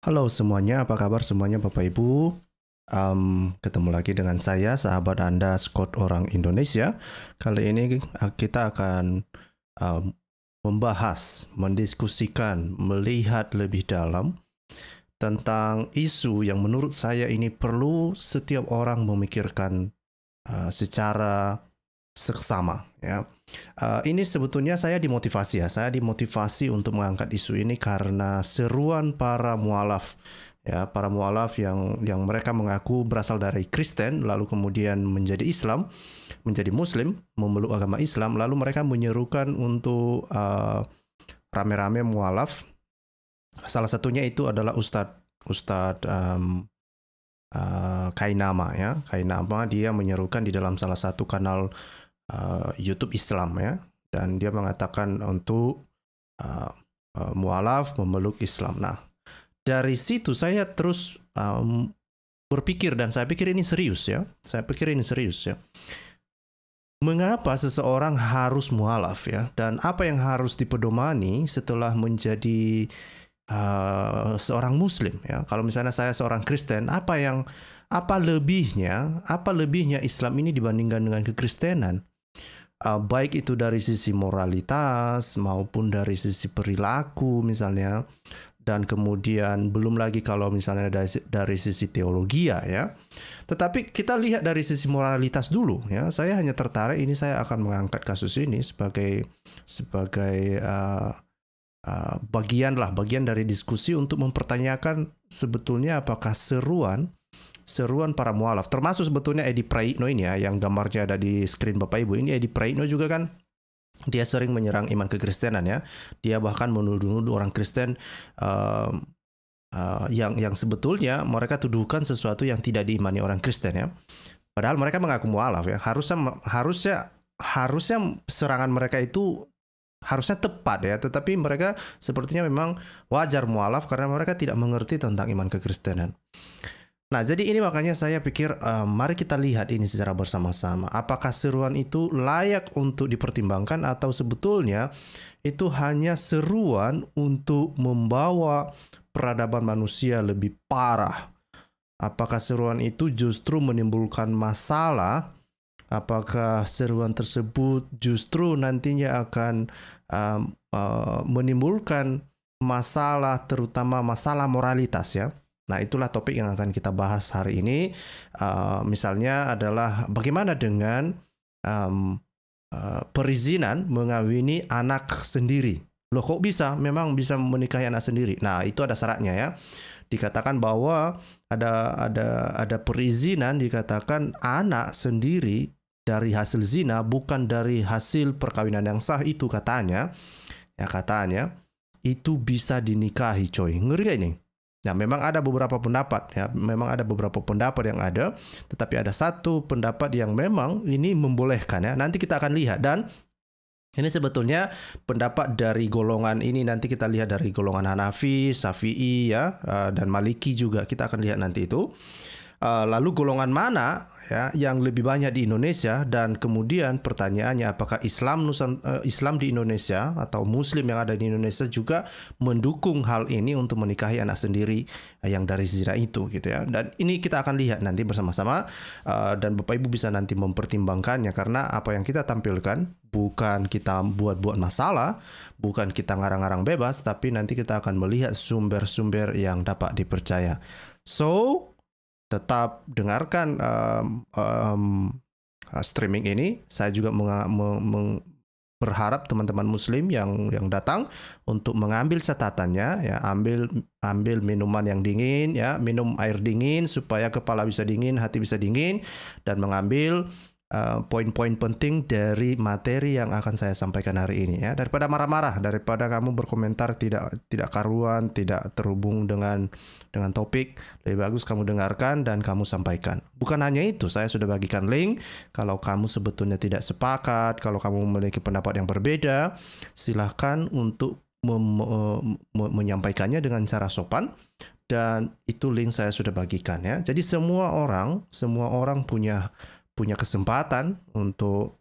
Halo semuanya, apa kabar semuanya Bapak Ibu? Ketemu lagi dengan saya, sahabat Anda, Scott orang Indonesia. Kali ini kita akan um, membahas, mendiskusikan, melihat lebih dalam tentang isu yang menurut saya ini perlu setiap orang memikirkan secara seksama. Ya. Ini sebetulnya saya dimotivasi ya. Saya dimotivasi untuk mengangkat isu ini karena seruan para mualaf, ya, para mualaf yang mereka mengaku berasal dari Kristen lalu kemudian menjadi Islam, menjadi Muslim, memeluk agama Islam, lalu mereka menyerukan untuk rame-rame mualaf. Salah satunya itu adalah Ustadz Kainama, ya. Kainama dia menyerukan di dalam salah satu kanal YouTube Islam, ya, dan dia mengatakan untuk mualaf memeluk Islam. Nah, dari situ saya terus berpikir dan saya pikir ini serius, ya. Saya pikir ini serius, ya. Mengapa seseorang harus mualaf, ya? Dan apa yang harus dipedomani setelah menjadi seorang Muslim, ya? Kalau misalnya saya seorang Kristen, apa lebihnya Islam ini dibandingkan dengan kekristenan? Baik itu dari sisi moralitas maupun dari sisi perilaku misalnya, dan kemudian belum lagi kalau misalnya dari sisi teologi ya. Tetapi kita lihat dari sisi moralitas dulu, ya. Saya hanya tertarik, ini saya akan mengangkat kasus ini sebagai bagian dari diskusi untuk mempertanyakan sebetulnya apakah seruan para mualaf, termasuk sebetulnya Edi Praitno ini ya, yang gambarnya ada di screen Bapak Ibu. Ini Edi Praitno juga kan, dia sering menyerang iman kekristenan ya. Dia bahkan menuduh-nuduh orang Kristen yang sebetulnya mereka tuduhkan sesuatu yang tidak diimani orang Kristen ya. Padahal mereka mengaku mualaf ya. Harusnya serangan mereka itu harusnya tepat ya, tetapi mereka sepertinya memang wajar mualaf karena mereka tidak mengerti tentang iman kekristenan. Nah, jadi ini makanya saya pikir mari kita lihat ini secara bersama-sama. Apakah seruan itu layak untuk dipertimbangkan atau sebetulnya itu hanya seruan untuk membawa peradaban manusia lebih parah? Apakah seruan itu justru menimbulkan masalah? Apakah seruan tersebut justru nantinya akan menimbulkan masalah, terutama masalah moralitas ya? Nah, itulah topik yang akan kita bahas hari ini. Misalnya adalah bagaimana dengan perizinan mengawini anak sendiri. Loh, kok bisa? Memang bisa menikahi anak sendiri. Nah, itu ada syaratnya ya. Dikatakan bahwa ada perizinan, dikatakan anak sendiri dari hasil zina, bukan dari hasil perkawinan yang sah, itu katanya. Ya, katanya itu bisa dinikahi, coy. Ngeri gak ini? Nah, memang ada beberapa pendapat ya, yang ada, tetapi ada satu pendapat yang memang ini membolehkan ya. Nanti kita akan lihat, dan ini sebetulnya pendapat dari golongan ini, nanti kita lihat dari golongan Hanafi, Syafi'i ya, dan Maliki juga kita akan lihat nanti itu. Lalu golongan mana ya yang lebih banyak di Indonesia, dan kemudian pertanyaannya apakah Islam di Indonesia atau Muslim yang ada di Indonesia juga mendukung hal ini untuk menikahi anak sendiri yang dari zina itu gitu ya. Dan ini kita akan lihat nanti bersama-sama, dan Bapak Ibu bisa nanti mempertimbangkannya, karena apa yang kita tampilkan bukan kita buat-buat masalah, bukan kita ngarang-ngarang bebas, tapi nanti kita akan melihat sumber-sumber yang dapat dipercaya. So, tetap dengarkan streaming ini. Saya juga berharap teman-teman Muslim yang datang untuk mengambil catatannya ya, ambil minuman yang dingin ya, minum air dingin supaya kepala bisa dingin, hati bisa dingin, dan mengambil poin-poin penting dari materi yang akan saya sampaikan hari ini ya. Daripada marah-marah, daripada kamu berkomentar tidak karuan, tidak terhubung dengan topik, lebih bagus kamu dengarkan dan kamu sampaikan. Bukan hanya itu, saya sudah bagikan link. Kalau kamu sebetulnya tidak sepakat, kalau kamu memiliki pendapat yang berbeda, silahkan untuk menyampaikannya dengan cara sopan, dan itu link saya sudah bagikan ya. Jadi semua orang punya kesempatan untuk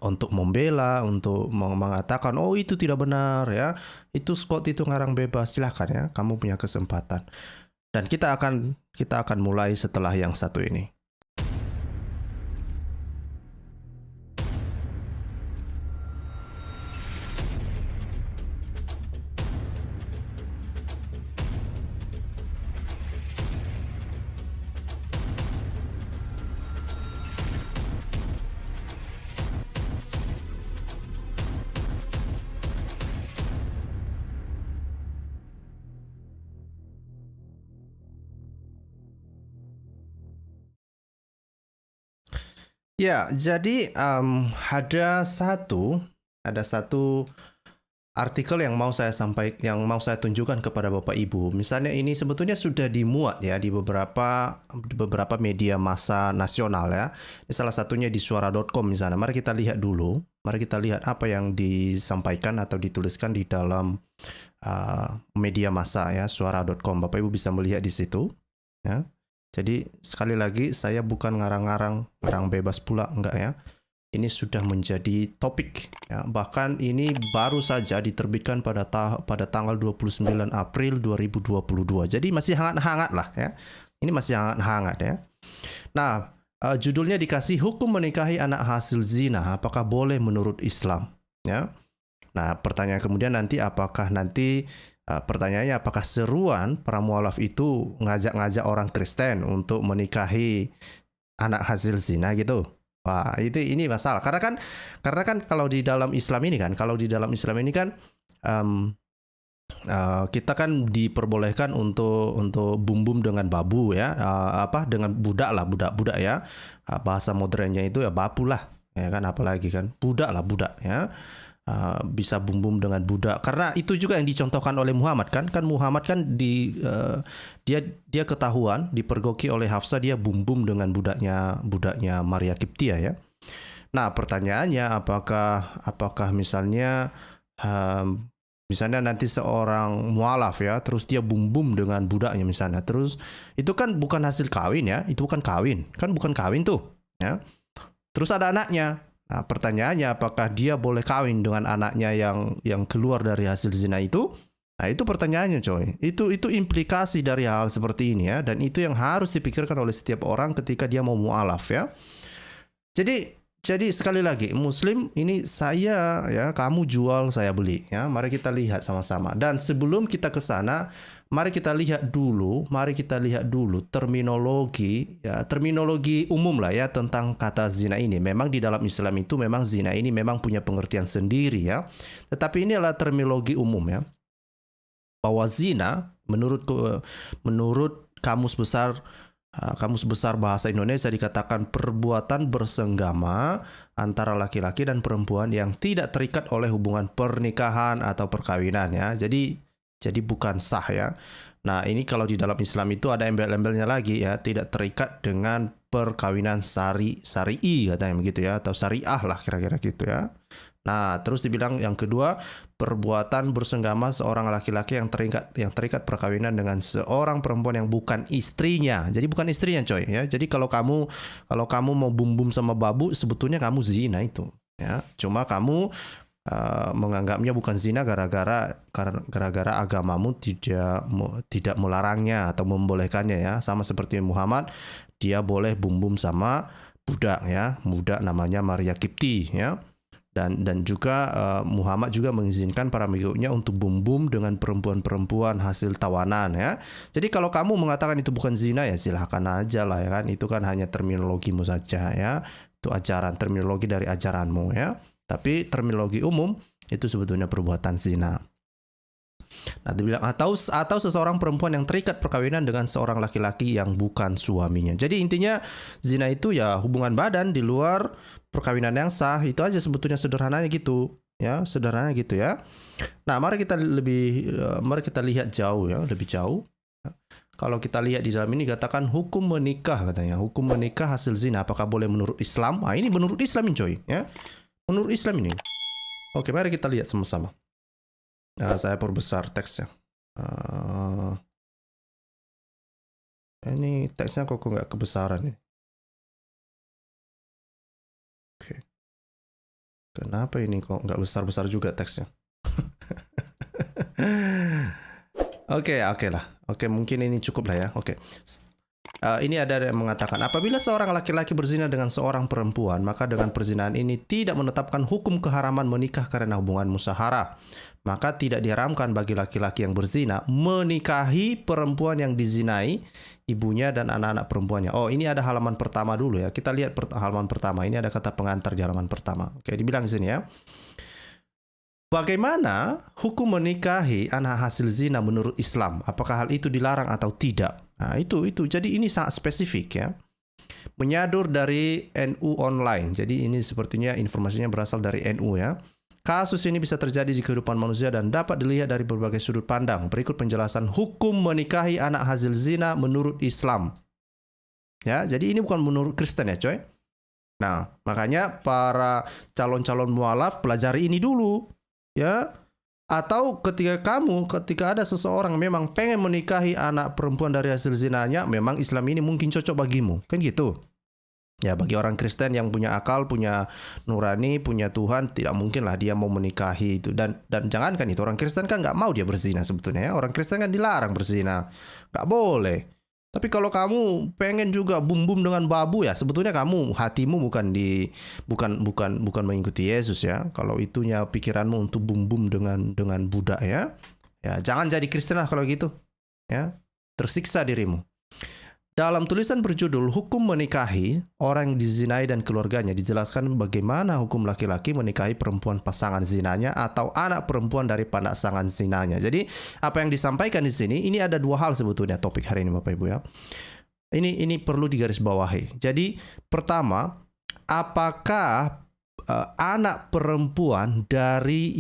untuk membela, untuk mengatakan oh itu tidak benar ya, itu Scott itu ngarang bebas, silahkan ya, kamu punya kesempatan. Dan kita akan mulai setelah yang satu ini. Ya, jadi ada satu artikel yang mau saya tunjukkan kepada Bapak Ibu. Misalnya ini sebetulnya sudah dimuat ya di beberapa media massa nasional ya. Ini salah satunya di suara.com misalnya. Mari kita lihat dulu. Mari kita lihat apa yang disampaikan atau dituliskan di dalam media massa ya, suara.com. Bapak Ibu bisa melihat di situ ya. Jadi sekali lagi saya bukan ngarang bebas pula, enggak ya. Ini sudah menjadi topik ya. Bahkan ini baru saja diterbitkan pada tanggal 29 April 2022. Jadi masih hangat-hangat lah ya. Ini masih hangat-hangat ya. Nah, judulnya dikasih hukum menikahi anak hasil zina apakah boleh menurut Islam ya. Nah, pertanyaan kemudian nanti pertanyaannya apakah seruan para mualaf itu ngajak-ngajak orang Kristen untuk menikahi anak hasil zina gitu. Wah, ini masalah. Karena kan kalau di dalam Islam ini kan, kita kan diperbolehkan untuk bum dengan babu ya, dengan budak ya. Bahasa modernnya itu ya babu lah, ya kan, apalagi kan budak ya. Bisa bum dengan budak, karena itu juga yang dicontohkan oleh Muhammad kan Muhammad kan dia ketahuan dipergoki oleh Hafsah, dia bum dengan budaknya Maria Kiptia ya. Nah pertanyaannya apakah misalnya nanti seorang mualaf ya, terus dia bum dengan budaknya misalnya, terus itu kan bukan hasil kawin ya, itu bukan kawin tuh ya. Terus ada anaknya. Nah, pertanyaannya apakah dia boleh kawin dengan anaknya yang keluar dari hasil zina itu? Nah, itu pertanyaannya, coy. Itu implikasi dari hal seperti ini ya, dan itu yang harus dipikirkan oleh setiap orang ketika dia mau mualaf ya. Jadi sekali lagi, Muslim ini kamu jual, saya beli ya. Mari kita lihat sama-sama. Dan sebelum kita ke sana, mari kita lihat dulu terminologi umum lah ya tentang kata zina ini. Memang di dalam Islam itu memang zina ini memang punya pengertian sendiri ya. Tetapi ini adalah terminologi umum ya. Bahwa zina menurut Kamus Besar Bahasa Indonesia dikatakan perbuatan bersenggama antara laki-laki dan perempuan yang tidak terikat oleh hubungan pernikahan atau perkawinan ya. Jadi bukan sah ya. Nah, ini kalau di dalam Islam itu ada embel-embelnya lagi ya, tidak terikat dengan perkawinan syar'i katanya begitu ya, atau syariah lah kira-kira gitu ya. Nah, terus dibilang yang kedua, perbuatan bersenggama seorang laki-laki yang terikat perkawinan dengan seorang perempuan yang bukan istrinya. Jadi bukan istrinya, coy ya. Jadi kalau kamu mau bum sama babu, sebetulnya kamu zina itu ya. Cuma kamu menganggapnya bukan zina gara-gara agamamu tidak melarangnya atau membolehkannya ya. Sama seperti Muhammad, dia boleh bum sama budak ya, budak namanya Maria Kipti ya. Dan juga Muhammad juga mengizinkan para pengikutnya untuk bum dengan perempuan-perempuan hasil tawanan ya. Jadi kalau kamu mengatakan itu bukan zina ya silahkan aja lah ya kan. Itu kan hanya terminologimu saja ya. Itu terminologi dari ajaranmu ya. Tapi terminologi umum itu sebetulnya perbuatan zina. Nah, dibilang atau seseorang perempuan yang terikat perkawinan dengan seorang laki-laki yang bukan suaminya. Jadi intinya zina itu ya hubungan badan di luar perkawinan yang sah. Itu aja sebetulnya, sederhananya gitu ya, Nah, mari kita lihat lebih jauh. Kalau kita lihat di dalam ini katakan hukum menikah katanya. Hukum menikah hasil zina apakah boleh menurut Islam? Ah, ini menurut Islam ini, coy ya. Menurut Islam ini. Oke, mari kita lihat sama-sama. Nah, saya perbesar teksnya. Ini teksnya kok nggak kebesaran nih. Oke. Kenapa ini kok nggak besar-besar juga teksnya? Oke lah. Oke, mungkin ini cukup lah ya. Oke. Ini ada yang mengatakan, apabila seorang laki-laki berzina dengan seorang perempuan, maka dengan perzinahan ini tidak menetapkan hukum keharaman menikah karena hubungan musyawarah. Maka tidak diharamkan bagi laki-laki yang berzina menikahi perempuan yang dizinai, ibunya dan anak-anak perempuannya. Oh, ini ada halaman pertama dulu ya. Kita lihat halaman pertama. Ini ada kata pengantar di halaman pertama. Oke, dibilang di sini ya. Bagaimana hukum menikahi anak hasil zina menurut Islam? Apakah hal itu dilarang atau tidak? Nah, itu. Jadi ini sangat spesifik ya. Menyadur dari NU Online. Jadi ini sepertinya informasinya berasal dari NU ya. Kasus ini bisa terjadi di kehidupan manusia dan dapat dilihat dari berbagai sudut pandang. Berikut penjelasan hukum menikahi anak hasil zina menurut Islam. Ya, jadi ini bukan menurut Kristen ya, coy. Nah, makanya para calon-calon mualaf pelajari ini dulu. Ya, atau ketika ada seseorang memang pengen menikahi anak perempuan dari hasil zinanya, memang Islam ini mungkin cocok bagimu, kan gitu. Ya, bagi orang Kristen yang punya akal, punya nurani, punya Tuhan, tidak mungkin lah dia mau menikahi itu. Dan jangankan itu, orang Kristen kan nggak mau dia berzina sebetulnya ya. Orang Kristen kan dilarang berzina, nggak boleh. Tapi kalau kamu pengen juga bum-bum dengan babu ya, sebetulnya hatimu bukan mengikuti Yesus ya. Kalau itunya pikiranmu untuk bum-bum dengan budak ya. Ya, jangan jadi Kristen lah kalau gitu. Ya, tersiksa dirimu. Dalam tulisan berjudul Hukum Menikahi Orang Dizinai dan Keluarganya dijelaskan bagaimana hukum laki-laki menikahi perempuan pasangan zinanya atau anak perempuan dari pasangan zinanya. Jadi apa yang disampaikan di sini, ini ada dua hal sebetulnya topik hari ini Bapak Ibu ya. Ini perlu digarisbawahi. Jadi pertama, apakah anak perempuan dari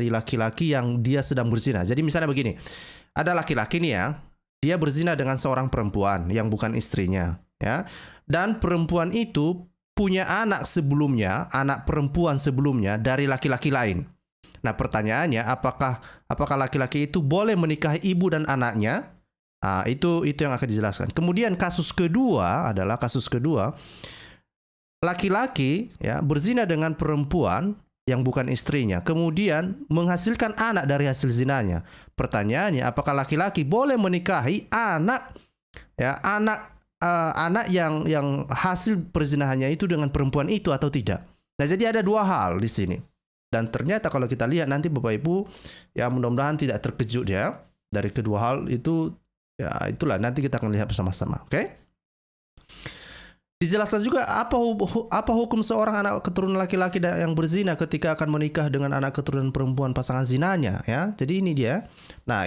laki-laki yang dia sedang berzina. Jadi misalnya begini, ada laki-laki nih ya, dia berzina dengan seorang perempuan yang bukan istrinya, ya. Dan perempuan itu punya anak perempuan sebelumnya dari laki-laki lain. Nah, pertanyaannya apakah laki-laki itu boleh menikahi ibu dan anaknya? Nah, itu yang akan dijelaskan. Kemudian kasus kedua, laki-laki ya berzina dengan perempuan yang bukan istrinya, kemudian menghasilkan anak dari hasil zinanya. Pertanyaannya, apakah laki-laki boleh menikahi anak yang hasil perzinahannya itu dengan perempuan itu atau tidak? Nah, jadi ada dua hal di sini. Dan ternyata kalau kita lihat nanti Bapak Ibu, ya mudah-mudahan tidak terkejut ya dari kedua hal itu. Ya itulah nanti kita akan lihat bersama-sama, oke? Dijelaskan juga apa hukum seorang anak keturunan laki-laki yang berzina ketika akan menikah dengan anak keturunan perempuan pasangan zinanya ya. Jadi ini dia. Nah,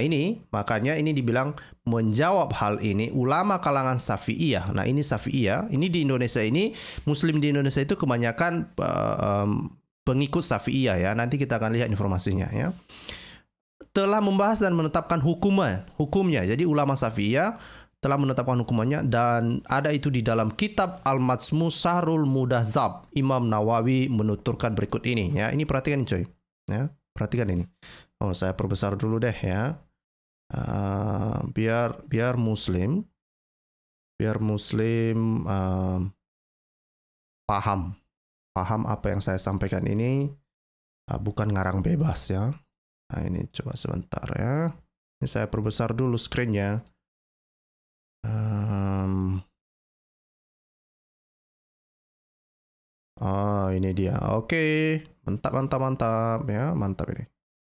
makanya ini dibilang menjawab hal ini ulama kalangan Syafi'iyah. Nah, ini Syafi'iyah. Ini di Indonesia ini muslim di Indonesia itu kebanyakan pengikut Syafi'iyah ya. Nanti kita akan lihat informasinya ya. Telah membahas dan menetapkan hukumnya. Jadi ulama Syafi'iyah telah menetapkan hukumannya dan ada itu di dalam kitab Al-Majmu' Syahrul Mudahzab. Imam Nawawi menuturkan berikut ini ya. Ini perhatikan coy. Ya, perhatikan ini. Oh, saya perbesar dulu deh ya. Biar muslim paham apa yang saya sampaikan ini, bukan ngarang bebas ya. Nah, ini coba sebentar ya. Ini saya perbesar dulu screen-nya. Ini dia. Oke, mantap ya, mantap ini.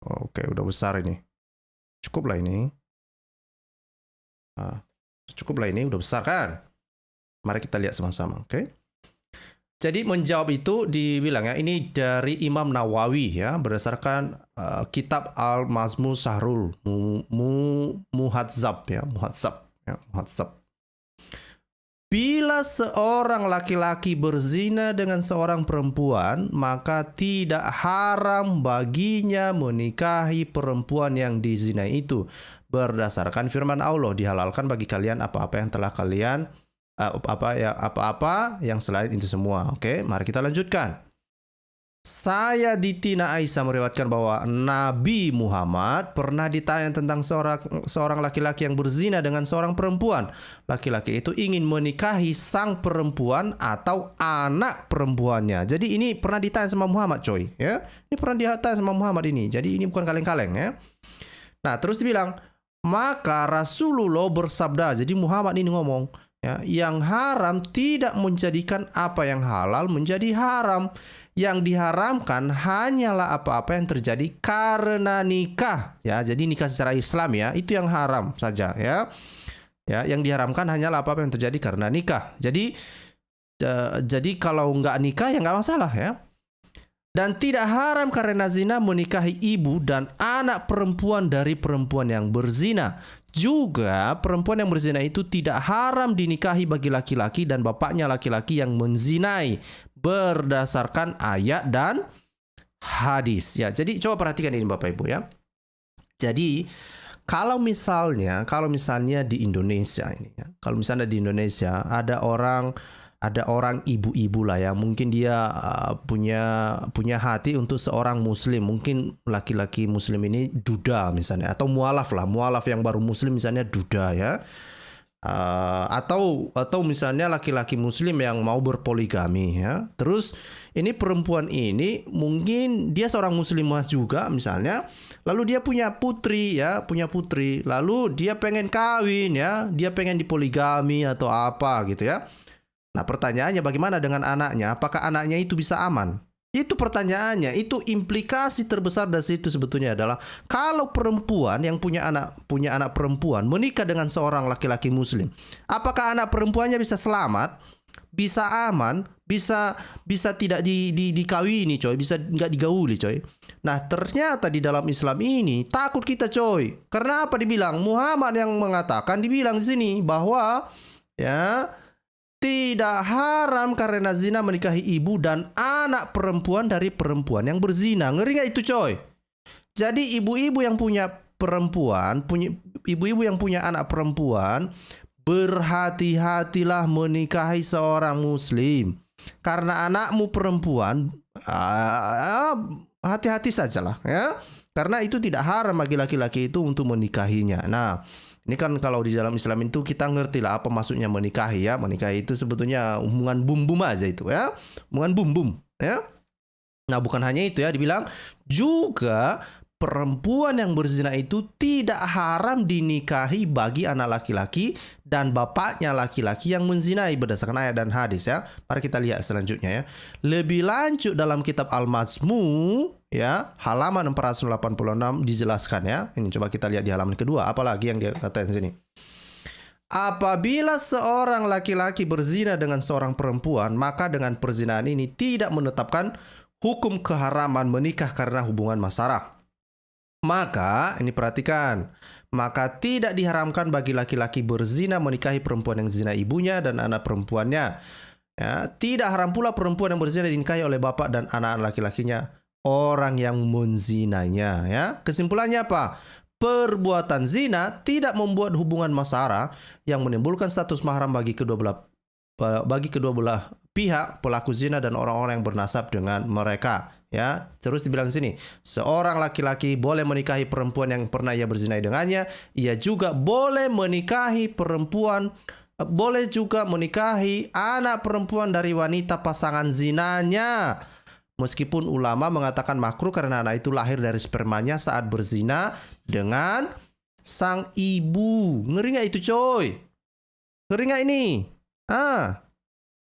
Oke, udah besar ini. Cukup lah ini. Udah besar kan? Mari kita lihat sama-sama, oke? Jadi menjawab itu dibilang ya, ini dari Imam Nawawi ya, berdasarkan kitab Al-Majmu' Syahrul Muhadzab ya, Muhadzab. Bila seorang laki-laki berzina dengan seorang perempuan, maka tidak haram baginya menikahi perempuan yang dizinai itu. Berdasarkan firman Allah, dihalalkan bagi kalian apa-apa yang telah kalian apa yang selain itu semua. Oke, mari kita lanjutkan. Tina Aisyah meriwayatkan bahwa Nabi Muhammad pernah ditanya tentang seorang laki-laki yang berzina dengan seorang perempuan. Laki-laki itu ingin menikahi sang perempuan atau anak perempuannya. Jadi ini pernah ditanya sama Muhammad, coy, ya. Ini pernah ditanya sama Muhammad ini. Jadi ini bukan kaleng-kaleng, ya. Nah, terus dibilang, maka Rasulullah bersabda. Jadi Muhammad ini ngomong, ya, yang haram tidak menjadikan apa yang halal menjadi haram. Yang diharamkan hanyalah apa-apa yang terjadi karena nikah, ya. Jadi nikah secara Islam, ya, itu yang haram saja, ya. Ya, yang diharamkan hanyalah apa-apa yang terjadi karena nikah. Jadi kalau nggak nikah ya nggak masalah, ya. Dan tidak haram karena zina menikahi ibu dan anak perempuan dari perempuan yang berzina. Juga perempuan yang berzina itu tidak haram dinikahi bagi laki-laki dan bapaknya laki-laki yang menzinai berdasarkan ayat dan hadis, ya. Jadi coba perhatikan ini Bapak Ibu, ya. Jadi kalau misalnya di Indonesia ini, ya, kalau misalnya di Indonesia ada orang ibu-ibu lah, ya, mungkin dia punya hati untuk seorang muslim, mungkin laki-laki muslim ini duda misalnya, atau mualaf yang baru muslim misalnya duda, ya. Atau misalnya laki-laki muslim yang mau berpoligami, ya. Terus ini perempuan ini mungkin dia seorang muslimah juga misalnya, lalu dia punya putri, lalu dia pengen kawin, ya, dia pengen dipoligami atau apa gitu, ya. Nah, pertanyaannya bagaimana dengan anaknya? Apakah anaknya itu bisa aman? Itu pertanyaannya. Itu implikasi terbesar dari situ sebetulnya adalah kalau perempuan yang punya anak perempuan menikah dengan seorang laki-laki muslim, apakah anak perempuannya bisa selamat? Bisa aman? Bisa tidak dikawini, coy, bisa nggak digauli, coy. Nah, ternyata di dalam Islam ini takut kita, coy. Karena apa dibilang? Muhammad yang mengatakan, dibilang di sini bahwa, ya, tidak haram karena zina menikahi ibu dan anak perempuan dari perempuan yang berzina. Ngeri nggak itu, coy? Jadi ibu-ibu yang punya anak perempuan, berhati-hatilah menikahi seorang muslim. Karena anakmu perempuan, hati-hati sajalah, ya. Karena itu tidak haram bagi laki-laki itu untuk menikahinya. Nah, ini kan kalau di dalam Islam itu kita ngerti lah apa maksudnya menikahi, ya. Menikahi itu sebetulnya hubungan bum-bum aja itu, ya. Hubungan bum-bum, ya. Nah, bukan hanya itu, ya, dibilang juga perempuan yang berzina itu tidak haram dinikahi bagi anak laki-laki dan bapaknya laki-laki yang menzinai berdasarkan ayat dan hadis, ya. Mari kita lihat selanjutnya, ya. Lebih lanjut dalam kitab Al-Majmu', ya, halaman 486 dijelaskan, ya. Ini coba kita lihat di halaman kedua, apalagi yang dia katakan sini. Apabila seorang laki-laki berzina dengan seorang perempuan, maka dengan perzinahan ini tidak menetapkan hukum keharaman menikah karena hubungan masyarah. Maka, ini perhatikan, maka tidak diharamkan bagi laki-laki berzina menikahi perempuan yang zina ibunya dan anak perempuannya. Ya, tidak haram pula perempuan yang berzina dinikahi oleh bapak dan anak laki-lakinya, orang yang menzinanya, ya. Kesimpulannya apa? Perbuatan zina tidak membuat hubungan masyarah yang menimbulkan status mahram bagi kedua belah pihak pelaku zina dan orang-orang yang bernasab dengan mereka, ya. Terus dibilang sini, seorang laki-laki boleh menikahi perempuan yang pernah ia berzinai dengannya. Ia juga boleh menikahi anak perempuan dari wanita pasangan zinanya. Meskipun ulama mengatakan makruh karena anak itu lahir dari spermanya saat berzina dengan sang ibu. Ngeri nggak itu, coy? Ngeri nggak ini?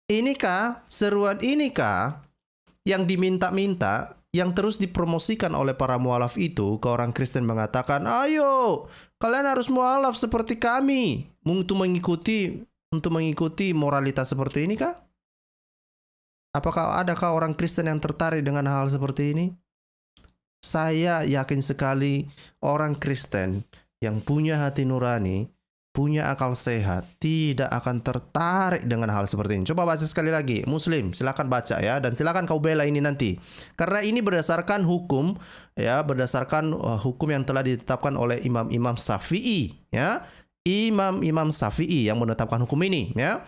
Inikah seruan yang diminta-minta, yang terus dipromosikan oleh para mualaf itu ke orang Kristen mengatakan, ayo kalian harus mualaf seperti kami untuk mengikuti moralitas seperti ini kah? Adakah orang Kristen yang tertarik dengan hal seperti ini? Saya yakin sekali orang Kristen yang punya hati nurani, punya akal sehat, tidak akan tertarik dengan hal seperti ini. Coba baca sekali lagi, Muslim, silakan baca, ya, dan silakan kau bela ini nanti. Karena ini berdasarkan hukum, ya, berdasarkan hukum yang telah ditetapkan oleh Imam Syafi'i, ya. Imam Syafi'i yang menetapkan hukum ini, ya.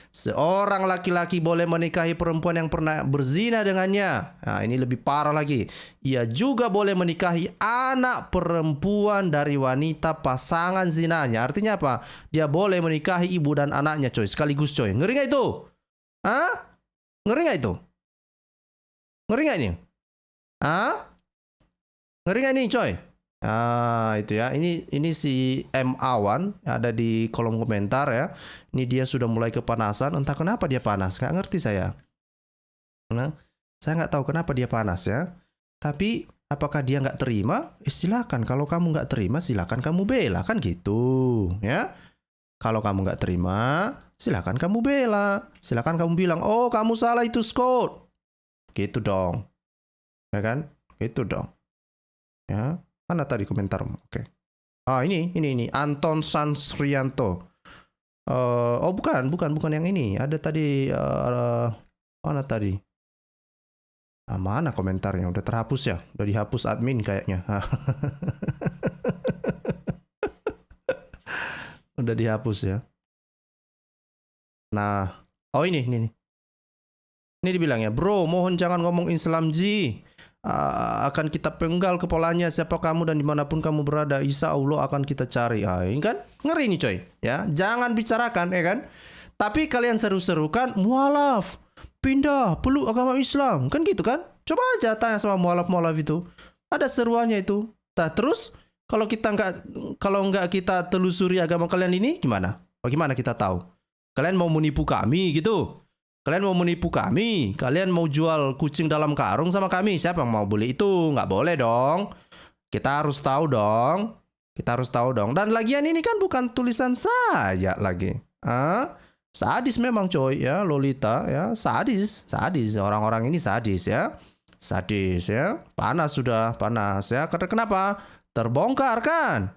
Seorang laki-laki boleh menikahi perempuan yang pernah berzina dengannya. Nah, ini lebih parah lagi. Ia juga boleh menikahi anak perempuan dari wanita pasangan zinanya. Artinya apa? Dia boleh menikahi ibu dan anaknya, coy. Sekaligus, coy. Ngeri nggak itu? Hah? Ngeri nggak itu? Ngeri nggak ini? Hah? Ngeri nggak ini, coy? Ah, itu ya. Ini si M Awan ada di kolom komentar ya. Ini dia sudah mulai kepanasan. Entah kenapa dia panas. Nggak ngerti saya. Nah, saya nggak tahu kenapa dia panas ya. Tapi apakah dia nggak terima? Silakan. Kalau kamu nggak terima, silakan kamu bela kan gitu ya. Kalau kamu nggak terima, silakan kamu bela. Silakan kamu bilang, oh kamu salah itu Scott. Gitu dong. Ya kan? Gitu dong. Ya. Mana tadi komentarmu? Oke. Ah, ini Anton Sansrianto. Oh bukan yang ini. Ada tadi mana tadi? Ah, mana komentarnya? Udah terhapus ya? Udah dihapus admin kayaknya. Udah dihapus ya. Nah, oh ini. Ini dibilang ya, bro, mohon jangan ngomong Islam Ji. Akan kita penggal kepalanya siapa kamu dan dimanapun kamu berada, insya Allah akan kita cari. Ini kan ngeri nih coy ya, jangan bicarakan ya kan, tapi kalian seru-serukan mualaf pindah peluk agama Islam kan gitu kan. Coba aja tanya sama mualaf itu, ada seruannya itu. Terus kalau nggak kita telusuri agama kalian ini gimana? Bagaimana kita tahu kalian mau menipu kami gitu? Kalian mau menipu kami? Kalian mau jual kucing dalam karung sama kami? Siapa yang mau beli itu? Nggak boleh dong. Kita harus tahu dong. Dan lagian ini kan bukan tulisan saya lagi. Sadis memang coy ya, Lolita ya. Sadis. Orang-orang ini sadis ya. Panas ya. Kenapa? Terbongkar kan?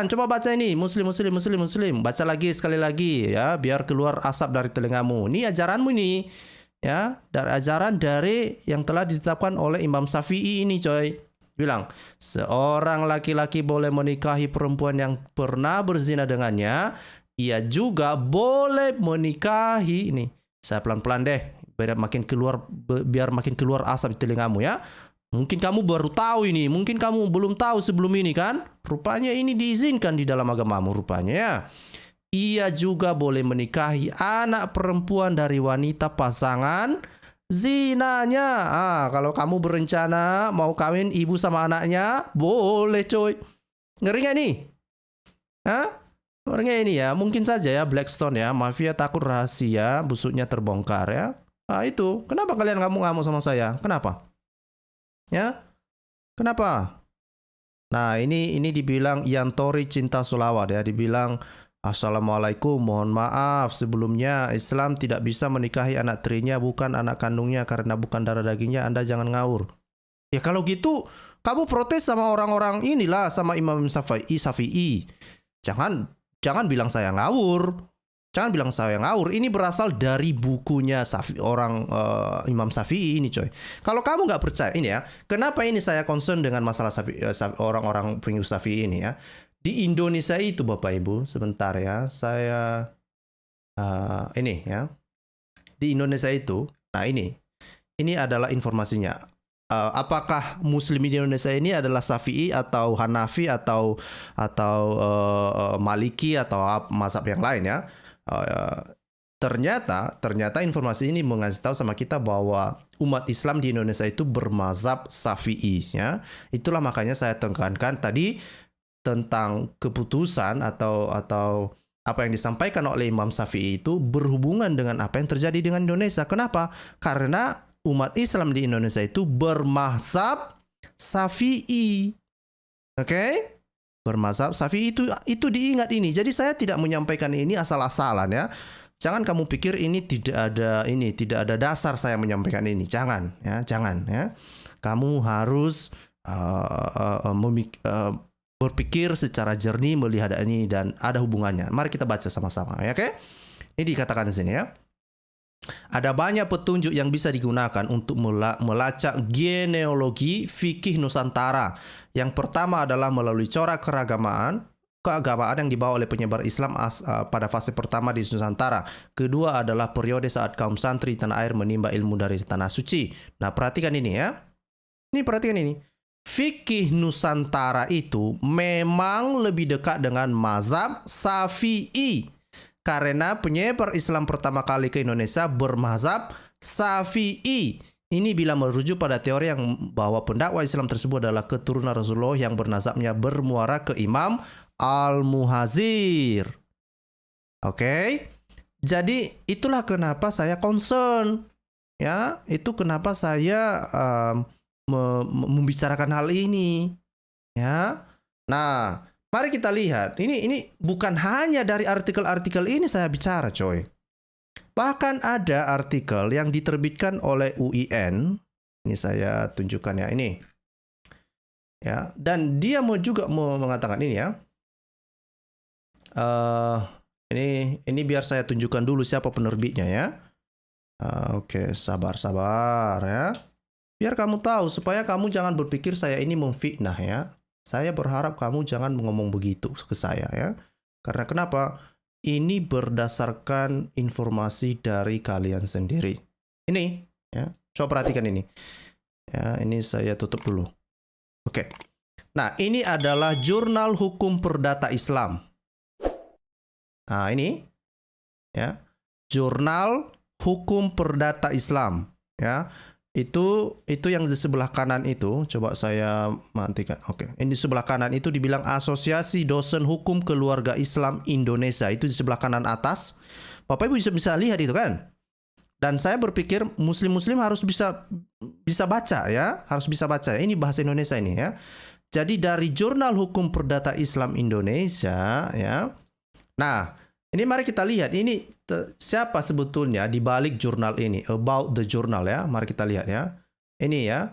Coba baca ini, muslim. Baca lagi sekali lagi ya, biar keluar asap dari telingamu. Ini ajaranmu ini ya, dari ajaran dari yang telah ditetapkan oleh Imam Syafi'i ini coy. Bilang, seorang laki-laki boleh menikahi perempuan yang pernah berzina dengannya. Ia juga boleh menikahi, ini saya pelan-pelan deh, biar makin keluar asap di telingamu ya. Mungkin kamu baru tahu ini, mungkin kamu belum tahu sebelum ini kan? Rupanya ini diizinkan di dalam agamamu rupanya ya. Ia juga boleh menikahi anak perempuan dari wanita pasangan zinanya. Kalau kamu berencana mau kawin ibu sama anaknya, boleh coy. Ngeri nggak nih? Ngeri nggak ini ya? Mungkin saja ya Blackstone ya, mafia takut rahasia busuknya terbongkar ya. Itu, kenapa kalian ngamuk-ngamuk sama saya? Kenapa? Ya, kenapa? Nah, ini dibilang Yantori Cinta Sulawat ya, dibilang Assalamualaikum, mohon maaf sebelumnya Islam tidak bisa menikahi anak tirinya, bukan anak kandungnya karena bukan darah dagingnya. Anda jangan ngawur. Ya kalau gitu kamu protes sama orang-orang inilah, sama Imam Syafi'i. Jangan bilang saya ngawur. Ini berasal dari bukunya Imam Syafi'i ini coy. Kalau kamu nggak percaya ini ya, kenapa ini saya concern dengan masalah orang-orang pengikut Syafi'i ini ya. Di Indonesia itu Bapak Ibu, sebentar ya, saya ini ya. Di Indonesia itu, nah ini adalah informasinya. Apakah Muslim di Indonesia ini adalah Syafi'i atau Hanafi atau Maliki atau mazhab yang lain ya? Ternyata informasi ini mengasih tahu sama kita bahwa umat Islam di Indonesia itu bermazhab Syafi'i ya. Itulah makanya saya tekankan tadi tentang keputusan atau apa yang disampaikan oleh Imam Syafi'i itu berhubungan dengan apa yang terjadi dengan Indonesia. Kenapa? Karena umat Islam di Indonesia itu bermazhab Syafi'i. Oke? Bermazhab Syafi'i itu diingat ini. Jadi saya tidak menyampaikan ini asal-asalan ya. Jangan kamu pikir ini tidak ada dasar saya menyampaikan ini. Jangan ya. Kamu harus berpikir secara jernih melihat ini dan ada hubungannya. Mari kita baca sama-sama ya, oke? Ini dikatakan di sini ya. Ada banyak petunjuk yang bisa digunakan untuk melacak genealogi fikih Nusantara. Yang pertama adalah melalui corak keagamaan yang dibawa oleh penyebar Islam pada fase pertama di Nusantara. Kedua adalah periode saat kaum santri tanah air menimba ilmu dari tanah suci. Nah, perhatikan ini ya. Ini perhatikan ini. Fikih Nusantara itu memang lebih dekat dengan mazhab Syafi'i. Karena penyebar Islam pertama kali ke Indonesia bermazhab Syafi'i. Ini bila merujuk pada teori yang bahwa pendakwa Islam tersebut adalah keturunan Rasulullah yang bernazabnya bermuara ke Imam Al-Muhazir. Oke. Jadi itulah kenapa saya concern. Ya, itu kenapa saya membicarakan hal ini. Ya. Nah, mari kita lihat. Ini bukan hanya dari artikel-artikel ini saya bicara, coy. Bahkan ada artikel yang diterbitkan oleh UIN. Ini saya tunjukkan ya, ini. Ya, dan dia juga mengatakan ini ya. Ini biar saya tunjukkan dulu siapa penerbitnya ya. Oke, sabar ya. Biar kamu tahu supaya kamu jangan berpikir saya ini memfitnah ya. Saya berharap kamu jangan ngomong begitu ke saya ya. Karena kenapa? Ini berdasarkan informasi dari kalian sendiri. Ini, ya, coba perhatikan ini. Ya, ini saya tutup dulu. Oke. Nah, ini adalah Jurnal Hukum Perdata Islam. Nah, ini, ya, Jurnal Hukum Perdata Islam. Ya, itu yang di sebelah kanan itu. Coba saya matikan. Oke. Ini di sebelah kanan itu dibilang Asosiasi Dosen Hukum Keluarga Islam Indonesia. Itu di sebelah kanan atas. Bapak Ibu bisa lihat itu kan? Dan saya berpikir muslim-muslim harus bisa baca ya, harus bisa baca. Ini bahasa Indonesia ini ya. Jadi dari Jurnal Hukum Perdata Islam Indonesia ya. Nah, ini mari kita lihat ini siapa sebetulnya di balik jurnal ini, about the journal ya. Mari kita lihat ya. Ini ya.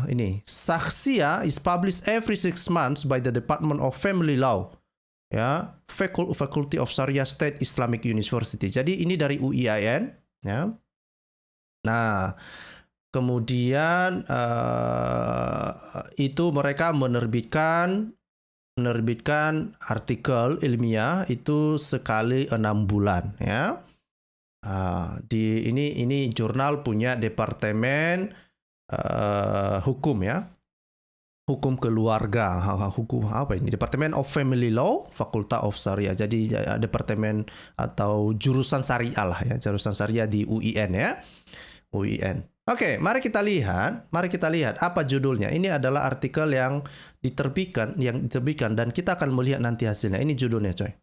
Ini Sakhsia is published every 6 months by the Department of Family Law. Ya, Faculty of Sharia State Islamic University. Jadi ini dari UIN ya. Nah, kemudian itu mereka menerbitkan artikel ilmiah itu sekali 6 bulan ya. Ini jurnal punya departemen hukum ya. Hukum keluarga, hukum apa ini? Departemen of Family Law, Fakultas of Syariah. Jadi departemen atau jurusan syariah lah ya, jurusan syariah di UIN ya. UIN. Oke, mari kita lihat apa judulnya. Ini adalah artikel yang diterbitkan dan kita akan melihat nanti hasilnya. Ini judulnya, coy.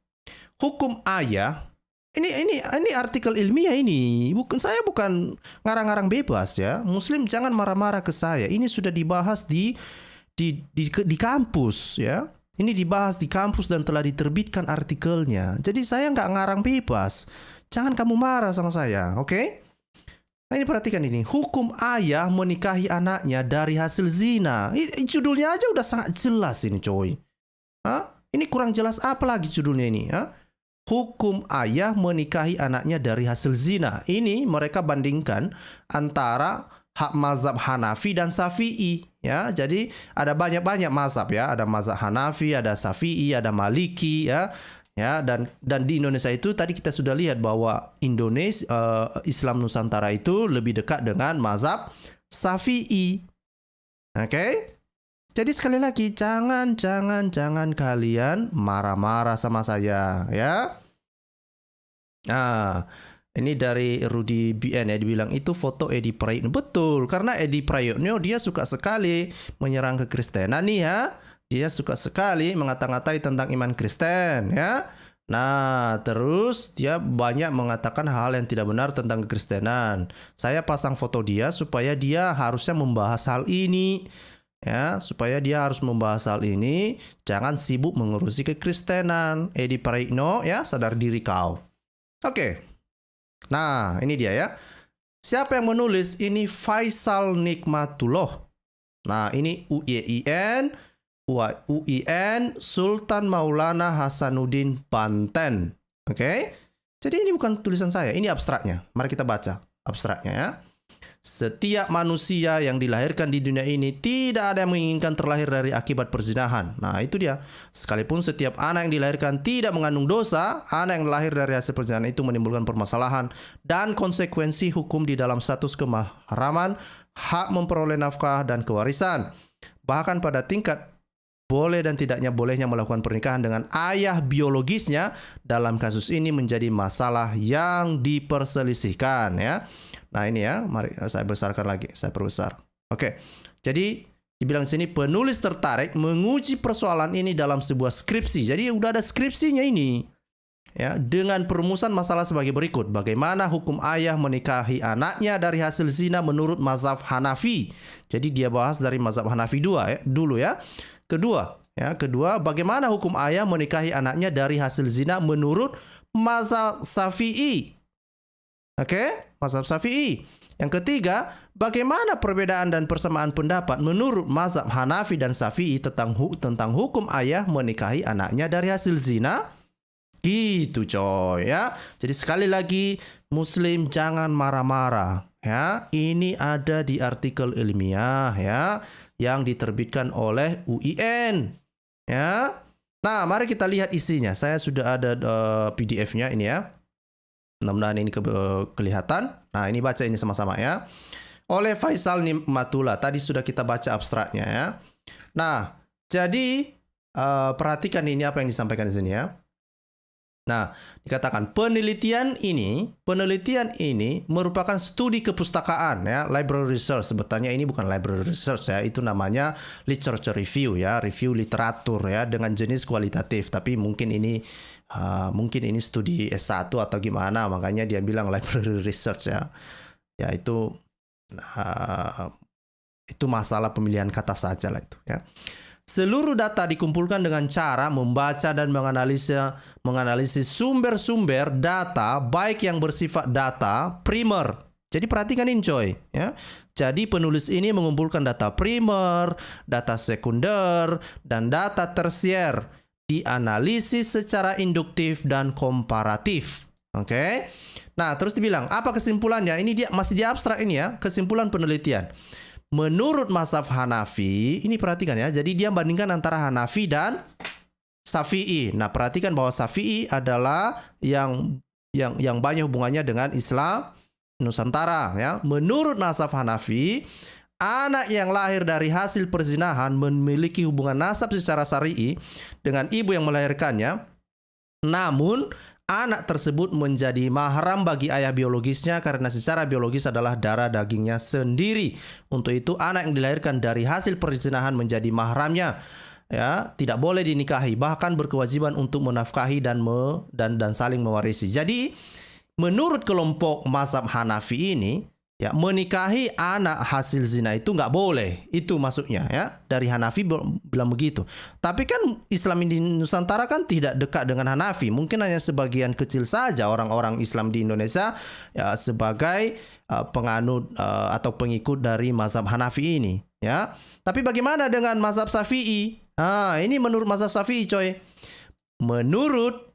Hukum ayah. Ini artikel ilmiah ini. Saya bukan ngarang-ngarang bebas ya. Muslim jangan marah-marah ke saya. Ini sudah dibahas di kampus ya. Ini dibahas di kampus dan telah diterbitkan artikelnya. Jadi saya nggak ngarang bebas. Jangan kamu marah sama saya, oke? Nah, ini perhatikan ini. Hukum ayah menikahi anaknya dari hasil zina. Judulnya aja udah sangat jelas ini, coy. Hah? Ini kurang jelas apa lagi judulnya ini? Hah? Hukum ayah menikahi anaknya dari hasil zina. Ini mereka bandingkan antara hak mazhab Hanafi dan Syafi'i. Ya, jadi ada banyak mazhab ya. Ada mazhab Hanafi, ada Syafi'i, ada Maliki ya. Ya, dan di Indonesia itu tadi kita sudah lihat bahwa Islam Nusantara itu lebih dekat dengan mazhab Syafi'i. Oke? Jadi sekali lagi jangan kalian marah-marah sama saya ya. Nah, ini dari Rudy BN ya, dibilang itu foto Edi Prayitno. Betul, karena Edi Prayitno dia suka sekali menyerang kekristenan nih ya. Dia suka sekali mengata-ngatai tentang iman Kristen ya. Nah, terus dia banyak mengatakan hal yang tidak benar tentang kekristenan. Saya pasang foto dia supaya dia harusnya membahas hal ini. Ya, supaya dia harus membahas hal ini, jangan sibuk mengurusi kekristenan. Edi Prayitno ya, sadar diri kau. Oke. Nah, ini dia ya. Siapa yang menulis? Ini Faisal Nikmatullah. Nah, ini UIN Sultan Maulana Hasanuddin Banten. Oke. Jadi ini bukan tulisan saya, ini abstraknya. Mari kita baca abstraknya ya. setiap manusia yang dilahirkan di dunia ini tidak ada yang menginginkan terlahir dari akibat perzinahan. Nah, itu dia. Sekalipun setiap anak yang dilahirkan tidak mengandung dosa, anak yang lahir dari hasil perzinahan itu menimbulkan permasalahan dan konsekuensi hukum di dalam status kemahraman, hak memperoleh nafkah dan kewarisan. Bahkan pada tingkat boleh dan tidaknya bolehnya melakukan pernikahan dengan ayah biologisnya dalam kasus ini menjadi masalah yang diperselisihkan, ya. Nah, ini ya, mari saya besarkan lagi, saya perbesar. Oke. Jadi dibilang di sini penulis tertarik menguji persoalan ini dalam sebuah skripsi. Jadi udah ada skripsinya ini. Ya, dengan perumusan masalah sebagai berikut. Bagaimana hukum ayah menikahi anaknya dari hasil zina menurut mazhab Hanafi. Jadi dia bahas dari mazhab Hanafi dulu ya. Kedua, bagaimana hukum ayah menikahi anaknya dari hasil zina menurut mazhab Syafi'i. Oke, mazhab Syafi'i. Yang ketiga, bagaimana perbedaan dan persamaan pendapat menurut mazhab Hanafi dan Syafi'i tentang hukum ayah menikahi anaknya dari hasil zina. Gitu coy ya. Jadi sekali lagi Muslim jangan marah-marah ya. Ini ada di artikel ilmiah ya yang diterbitkan oleh UIN ya. Nah, mari kita lihat isinya. Saya sudah ada PDF-nya ini ya. Mudah-mudahan ini kelihatan. Nah, ini baca ini sama-sama ya. Oleh Faisal Nikmatullah. Tadi sudah kita baca abstraknya ya. Nah, jadi perhatikan ini apa yang disampaikan di sini ya. Nah, dikatakan penelitian ini merupakan studi kepustakaan ya, library research. Sebetulnya ini bukan library research ya, itu namanya literature review ya, review literatur ya dengan jenis kualitatif. Tapi mungkin ini studi S1 atau gimana, makanya dia bilang library research ya. Ya itu masalah pemilihan kata saja lah itu ya. Seluruh data dikumpulkan dengan cara membaca dan menganalisis sumber-sumber data baik yang bersifat data primer. Jadi perhatikan ini coy ya. Jadi penulis ini mengumpulkan data primer, data sekunder, dan data tersier, dianalisis secara induktif dan komparatif. Oke. Nah, terus dibilang apa kesimpulannya? Ini dia masih di abstrak ini ya, kesimpulan penelitian. Menurut mazhab Hanafi, ini perhatikan ya. Jadi dia bandingkan antara Hanafi dan Syafi'i. Nah, perhatikan bahwa Syafi'i adalah yang banyak hubungannya dengan Islam Nusantara ya. Menurut mazhab Hanafi, anak yang lahir dari hasil perzinahan memiliki hubungan nasab secara syar'i dengan ibu yang melahirkannya. Namun anak tersebut menjadi mahram bagi ayah biologisnya karena secara biologis adalah darah dagingnya sendiri. Untuk itu anak yang dilahirkan dari hasil perzinahan menjadi mahramnya. Ya, tidak boleh dinikahi, bahkan berkewajiban untuk menafkahi dan saling mewarisi. Jadi, menurut kelompok mazhab Hanafi ini, ya, menikahi anak hasil zina itu nggak boleh. Itu maksudnya ya. Dari Hanafi bilang begitu. Tapi kan Islam di Nusantara kan tidak dekat dengan Hanafi. Mungkin hanya sebagian kecil saja orang-orang Islam di Indonesia ya, sebagai penganut atau pengikut dari mazhab Hanafi ini. Ya. Tapi bagaimana dengan mazhab Syafi'i? Nah, ini menurut mazhab Syafi'i coy. Menurut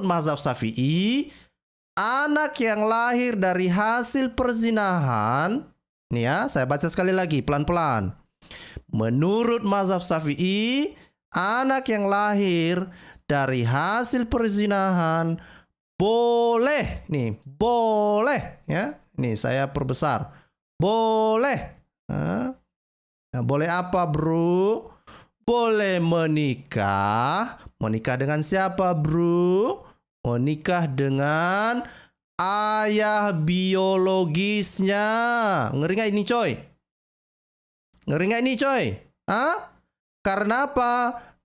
mazhab Syafi'i, anak yang lahir dari hasil perzinahan, nih ya, saya baca sekali lagi pelan-pelan. Menurut mazhab Syafi'i, anak yang lahir dari hasil perzinahan boleh, ya. Nih saya perbesar. Boleh. Boleh apa, bro? Boleh menikah. Menikah dengan siapa, bro? Menikah dengan ayah biologisnya. Ngeri nggak ini coy? Ngeri nggak ini coy? Karena apa?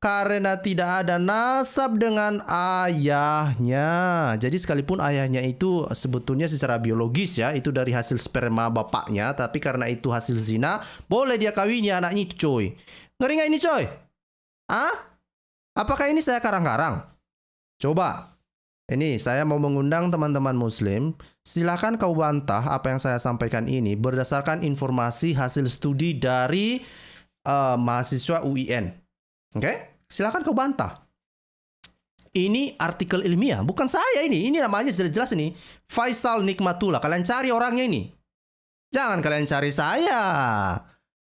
Karena tidak ada nasab dengan ayahnya. Jadi sekalipun ayahnya itu sebetulnya secara biologis ya, itu dari hasil sperma bapaknya, tapi karena itu hasil zina, boleh dia kawini anaknya itu coy. Ngeri nggak ini coy? Apakah ini saya karang-karang? Coba. Ini saya mau mengundang teman-teman muslim, silakan kau bantah apa yang saya sampaikan ini berdasarkan informasi hasil studi dari mahasiswa UIN. Oke? Silakan kau bantah. Ini artikel ilmiah, bukan saya ini. Ini namanya jelas-jelas ini Faisal Nikmatullah. Kalian cari orangnya ini. Jangan kalian cari saya.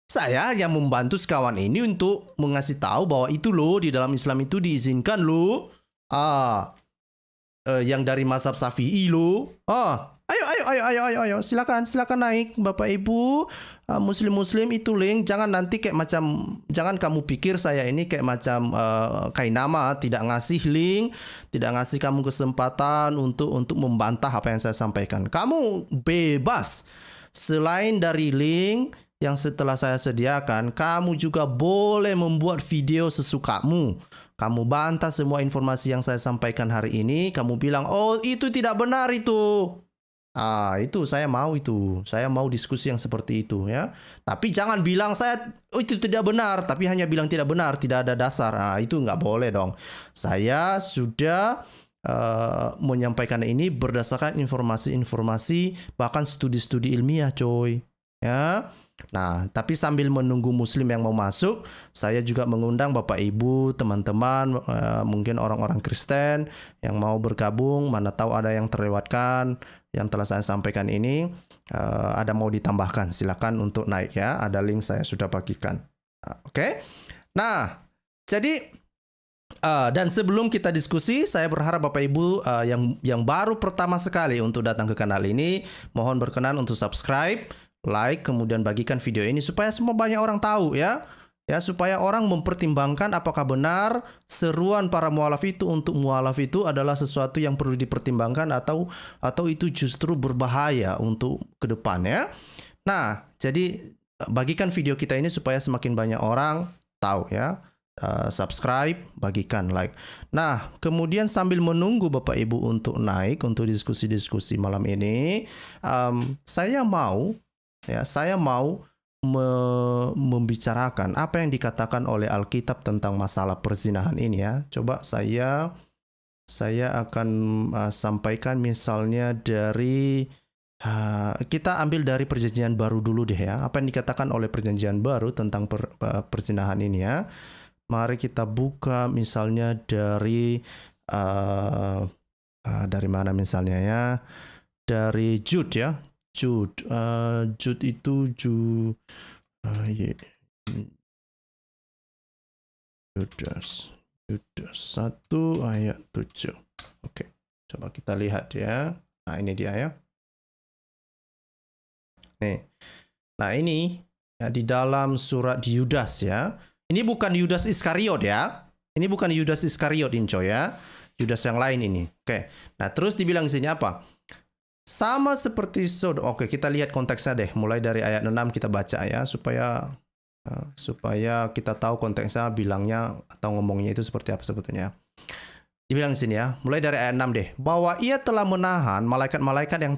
Saya yang membantu sekawan ini untuk mengasih tahu bahwa itu loh di dalam Islam itu diizinkan loh. Yang dari mazhab Syafi'i loh. Ayo, silakan naik Bapak Ibu, muslim itu link. Jangan nanti kayak macam, jangan kamu pikir saya ini kayak macam Kainama tidak ngasih link, tidak ngasih kamu kesempatan untuk membantah apa yang saya sampaikan. Kamu bebas. Selain dari link yang setelah saya sediakan, kamu juga boleh membuat video sesukamu. Kamu bantah semua informasi yang saya sampaikan hari ini. Kamu bilang, oh itu tidak benar itu. Itu saya mau itu. Saya mau diskusi yang seperti itu ya. Tapi jangan bilang itu tidak benar. Tapi hanya bilang tidak benar, tidak ada dasar. Itu nggak boleh dong. Saya sudah menyampaikan ini berdasarkan informasi-informasi, bahkan studi-studi ilmiah, coy. Ya. Nah, tapi sambil menunggu muslim yang mau masuk, saya juga mengundang Bapak Ibu, teman-teman, mungkin orang-orang Kristen yang mau bergabung, mana tahu ada yang terlewatkan yang telah saya sampaikan ini, ada mau ditambahkan, silakan untuk naik ya. Ada link saya sudah bagikan. Oke. Nah, jadi dan sebelum kita diskusi, saya berharap Bapak Ibu yang baru pertama sekali untuk datang ke kanal ini, mohon berkenan untuk subscribe, like, kemudian bagikan video ini supaya semua banyak orang tahu ya. Ya, supaya orang mempertimbangkan apakah benar seruan para mualaf itu untuk mualaf itu adalah sesuatu yang perlu dipertimbangkan atau itu justru berbahaya untuk ke depan ya. Nah, jadi bagikan video kita ini supaya semakin banyak orang tahu ya. Subscribe, bagikan, like. Nah, kemudian sambil menunggu Bapak Ibu untuk naik untuk diskusi-diskusi malam ini, saya mau membicarakan apa yang dikatakan oleh Alkitab tentang masalah perzinahan ini ya. Coba saya akan sampaikan misalnya dari kita ambil dari Perjanjian Baru dulu deh ya. Apa yang dikatakan oleh Perjanjian Baru tentang perzinahan ini ya. Mari kita buka misalnya dari mana misalnya ya. Dari Jude ya. Jude itu Judas 1 ayat 7. Oke, coba kita lihat ya. Nah, ini dia ya. Nih. Nah, ini ya, di dalam surat Yudas ya. Ini bukan Yudas Iskariot ya. Ini bukan Yudas Iskariot Inco ya. Yudas yang lain ini. Oke. Nah, terus dibilang di sini apa? Sama seperti Sodom. Oke, kita lihat konteksnya deh. Mulai dari ayat 6 kita baca ya, supaya kita tahu konteksnya, bilangnya atau ngomongnya itu seperti apa sebetulnya. Dibilang di sini ya, mulai dari ayat 6 deh, bahwa ia telah menahan malaikat-malaikat yang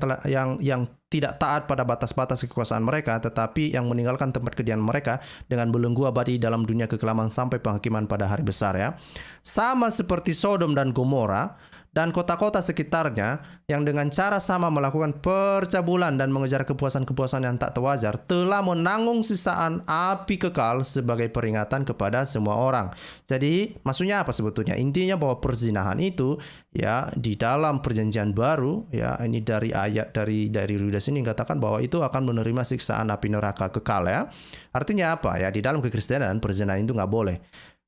tidak taat pada batas-batas kekuasaan mereka, tetapi yang meninggalkan tempat kediaman mereka dengan belenggu abadi dalam dunia kekelaman sampai penghakiman pada hari besar ya. Sama seperti Sodom dan Gomora dan kota-kota sekitarnya yang dengan cara sama melakukan percabulan dan mengejar kepuasan-kepuasan yang tak terwajar, telah menanggung sisaan api kekal sebagai peringatan kepada semua orang. Jadi maksudnya apa sebetulnya? Intinya bahwa perzinahan itu ya di dalam Perjanjian Baru ya, ini dari ayat dari Yudas ini katakan bahwa itu akan menerima siksaan api neraka kekal ya. Artinya apa ya? Di dalam kekristenan perzinahan itu nggak boleh.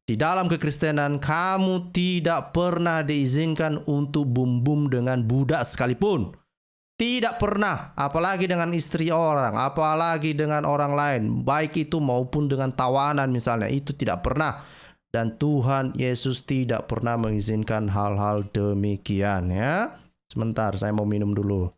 Di dalam kekristenan kamu tidak pernah diizinkan untuk bum-bum dengan budak sekalipun. Tidak pernah, apalagi dengan istri orang, apalagi dengan orang lain, baik itu maupun dengan tawanan misalnya, itu tidak pernah. Dan Tuhan Yesus tidak pernah mengizinkan hal-hal demikian ya. Sebentar, saya mau minum dulu.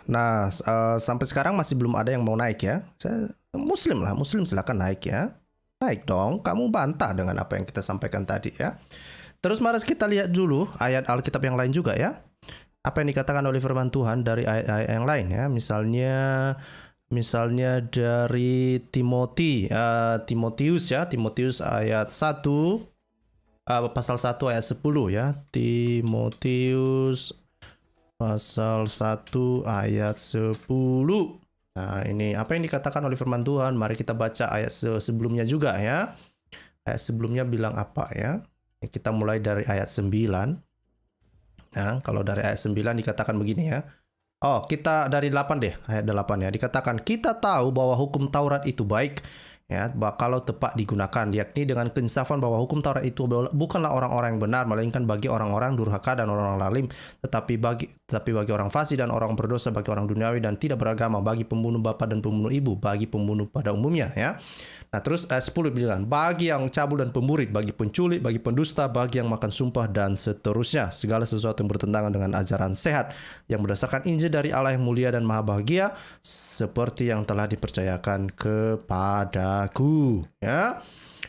Nah, sampai sekarang masih belum ada yang mau naik ya. Muslim silakan naik ya. Naik dong, kamu bantah dengan apa yang kita sampaikan tadi ya. Terus mari kita lihat dulu ayat Alkitab yang lain juga ya. Apa yang dikatakan oleh firman Tuhan dari ayat-ayat yang lain ya. Misalnya dari Timotius ya. Timotius ayat 1, pasal 1 ayat 10 ya. Timotius pasal 1 ayat 10. Nah, ini apa yang dikatakan oleh firman Tuhan? Mari kita baca ayat sebelumnya juga ya. Ayat sebelumnya bilang apa ya? Kita mulai dari ayat 9. Nah, kalau dari ayat 9 dikatakan begini ya. Oh, kita dari 8 deh, ayat 8 ya. Dikatakan, kita tahu bahwa hukum Taurat itu baik, ya, kalau tepat digunakan, yakni dengan keinsafan bahwa hukum Taurat itu bukanlah orang-orang yang benar, melainkan bagi orang-orang durhaka dan orang-orang lalim, tetapi bagi orang fasik dan orang berdosa, bagi orang duniawi dan tidak beragama, bagi pembunuh bapa dan pembunuh ibu, bagi pembunuh pada umumnya, ya. Nah, terus ayat 10 bilang, bagi yang cabul dan pemburit, bagi penculik, bagi pendusta, bagi yang makan sumpah, dan seterusnya. Segala sesuatu yang bertentangan dengan ajaran sehat, yang berdasarkan Injil dari Allah yang mulia dan maha bahagia, seperti yang telah dipercayakan kepadaku. Ya.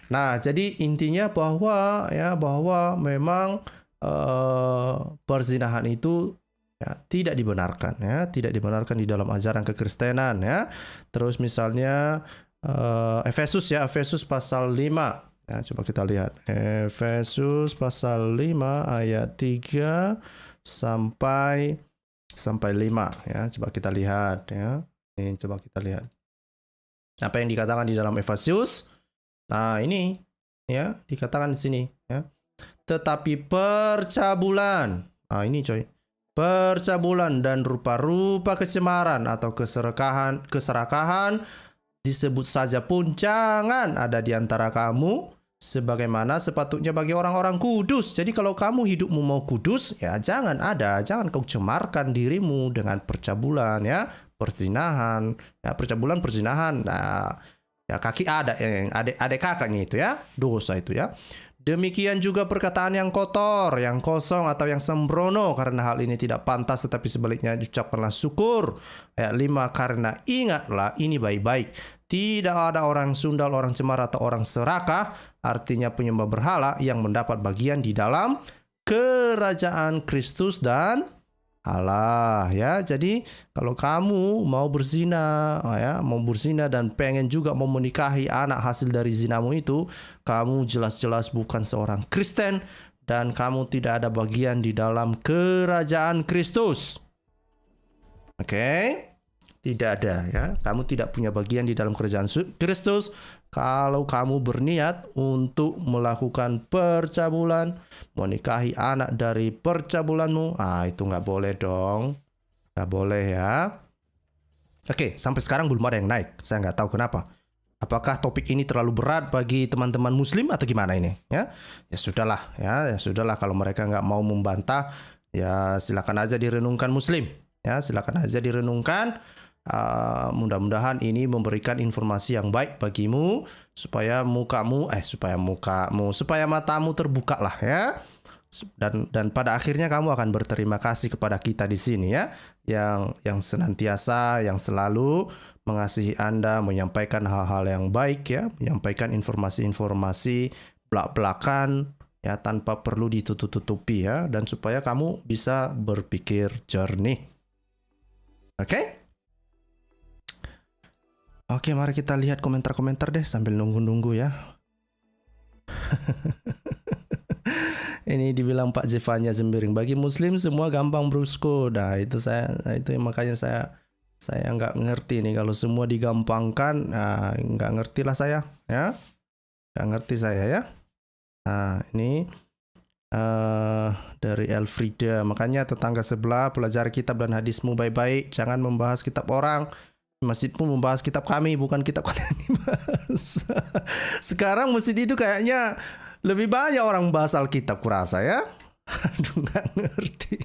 Nah, jadi intinya bahwa memang perzinahan itu ya, tidak dibenarkan, ya, tidak dibenarkan di dalam ajaran kekristenan, ya. Terus misalnya Efesus pasal 5. Ya, coba kita lihat. Efesus pasal 5 ayat 3 sampai 5 ya. Coba kita lihat ya. Ini coba kita lihat. Apa yang dikatakan di dalam Efesus? Nah, ini ya, dikatakan di sini ya. Tetapi percabulan. Nah, ini coy. Percabulan dan rupa-rupa kecemaran atau keserakahan disebut saja pun jangan ada di antara kamu, sebagaimana sepatutnya bagi orang-orang kudus. Jadi kalau kamu hidupmu mau kudus, ya jangan kau cemarkan dirimu dengan percabulan, ya, perzinahan, ya, percabulan, perzinahan. Nah, ya kaki ada yang adik kakaknya itu ya, dosa itu ya. Demikian juga perkataan yang kotor, yang kosong atau yang sembrono, karena hal ini tidak pantas, tetapi sebaliknya ucapkanlah syukur. Ayat 5, karena ingatlah ini baik-baik. Tidak ada orang sundal, orang cemara atau orang serakah, artinya penyembah berhala, yang mendapat bagian di dalam kerajaan Kristus dan Allah, ya. Jadi kalau kamu mau berzina, ya, mau berzina dan pengen juga mau menikahi anak hasil dari zinamu itu, kamu jelas-jelas bukan seorang Kristen dan kamu tidak ada bagian di dalam kerajaan Kristus. Oke? Tidak ada, ya. Kamu tidak punya bagian di dalam kerajaan Kristus kalau kamu berniat untuk melakukan percabulan, menikahi anak dari percabulanmu. Itu nggak boleh dong. Nggak boleh ya. Oke, sampai sekarang belum ada yang naik. Saya nggak tahu kenapa. Apakah topik ini terlalu berat bagi teman-teman muslim atau gimana ini? Ya sudahlah, ya sudahlah, kalau mereka nggak mau membantah, ya silakan aja direnungkan muslim. Ya, silakan aja direnungkan. Mudah-mudahan ini memberikan informasi yang baik bagimu supaya matamu terbuka lah ya, dan pada akhirnya kamu akan berterima kasih kepada kita di sini ya, yang senantiasa, yang selalu mengasihi Anda, menyampaikan hal-hal yang baik ya, menyampaikan informasi-informasi belak-belakan ya, tanpa perlu ditutup-tutupi ya, dan supaya kamu bisa berpikir jernih. Oke? Oke, mari kita lihat komentar-komentar deh sambil nunggu-nunggu ya. Ini dibilang Pak Jevanya Zembiring, bagi muslim semua gampang brusco. Nah, itu makanya saya nggak ngerti nih, kalau semua digampangkan, nggak ngerti lah saya ya. Nggak ngerti saya ya. Nah, ini dari Elfrida, makanya tetangga sebelah pelajari kitab dan hadismu baik-baik, jangan membahas kitab orang. Masjid pun membahas kitab kami, bukan kitab kalian dibahas. Sekarang masjid itu kayaknya lebih banyak orang bahas Alkitab kurasa ya. Aduh, nggak ngerti.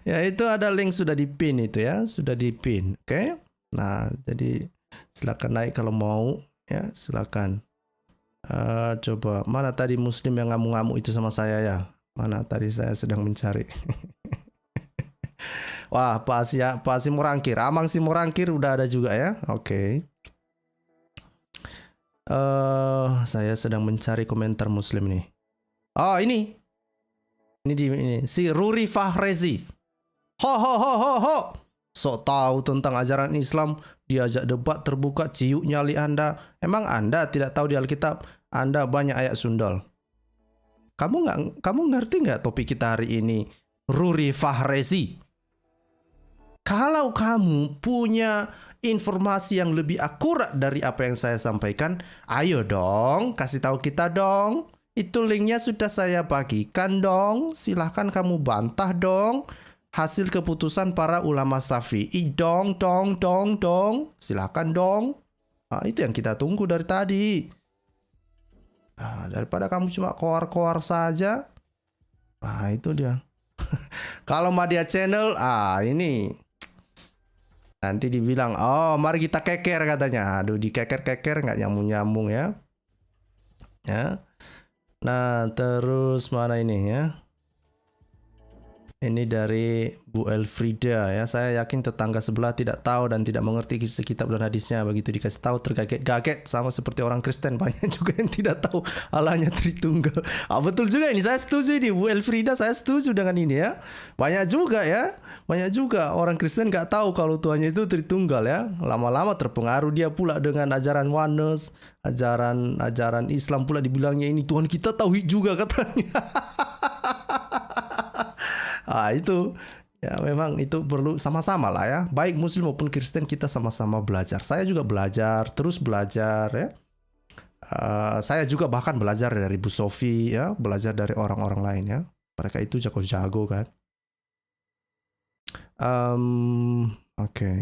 Ya, itu ada link sudah dipin itu ya, sudah dipin. Oke. Nah, jadi silakan naik kalau mau ya, silakan. Coba mana tadi muslim yang ngamuk-ngamuk itu sama saya ya? Mana tadi saya sedang mencari. Wah, Pak Simorangkir, Amang Simorangkir udah ada juga ya. Oke. Saya sedang mencari komentar muslim nih. Oh, ini si Ruri Fahrezi. Ho. Sok tahu tentang ajaran Islam, diajak debat terbuka, ciuk nyali Anda. Emang Anda tidak tahu di Alkitab Anda banyak ayat sundal? Kamu ngerti nggak topik kita hari ini? Ruri Fahrezi. Kalau kamu punya informasi yang lebih akurat dari apa yang saya sampaikan, ayo dong, kasih tahu kita dong. Itu linknya sudah saya bagikan dong. Silahkan kamu bantah dong hasil keputusan para ulama Syafi'i dong. Silahkan dong. Nah, itu yang kita tunggu dari tadi. Nah, daripada kamu cuma koar-koar saja. Nah, itu dia. Kalau Media Channel, ini nanti dibilang, oh mari kita keker katanya. Aduh, dikeker-keker nggak nyambung-nyambung ya. Ya. Nah, terus mana ini ya? Ini dari Bu Elfrida ya. Saya yakin tetangga sebelah tidak tahu dan tidak mengerti kisah kitab dan hadisnya. Begitu dikasih tahu tergaget-gaget, sama seperti orang Kristen. Banyak juga yang tidak tahu Allahnya Tritunggal. Betul juga ini. Saya setuju ini Bu Elfrida. Saya setuju dengan ini ya. Banyak juga ya. Banyak juga orang Kristen nggak tahu kalau Tuhannya itu Tritunggal ya. Lama-lama terpengaruh dia pula dengan ajaran oneness, ajaran Islam pula dibilangnya ini Tuhan kita tauhid juga katanya. Itu ya memang itu perlu sama-sama lah ya. Baik Muslim maupun Kristen kita sama-sama belajar. Saya juga belajar, terus belajar ya. Saya juga bahkan belajar dari Bu Sofi ya, belajar dari orang-orang lain ya. Mereka itu jago-jago kan. Oke.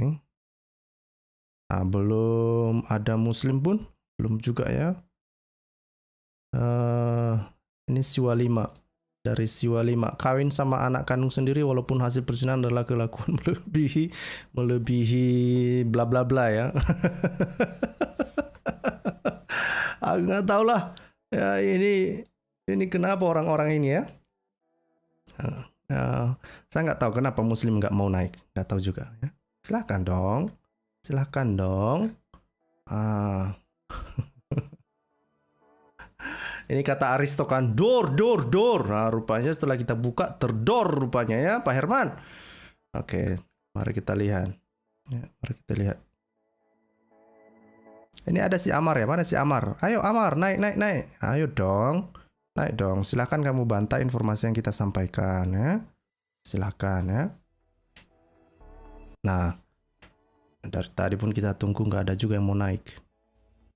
Belum ada Muslim pun, belum juga ya. Ini Siwa 5. Dari Siwa 5, kawin sama anak kandung sendiri walaupun hasil perzinahan adalah kelakuan melebihi bla bla bla ya. Nggak tahu lah ya, ini kenapa orang-orang ini ya. Saya nggak tahu kenapa Muslim nggak mau naik, nggak tahu juga ya. Silahkan dong. Ini kata Aristo kan, dor. Nah, rupanya setelah kita buka, terdor rupanya ya, Pak Herman. Oke, mari kita lihat. Ya, mari kita lihat. Ini ada si Amar ya, mana si Amar? Ayo Amar, naik. Ayo dong, naik dong. Silahkan kamu bantah informasi yang kita sampaikan ya. Silahkan ya. Nah, dari tadi pun kita tunggu, nggak ada juga yang mau naik.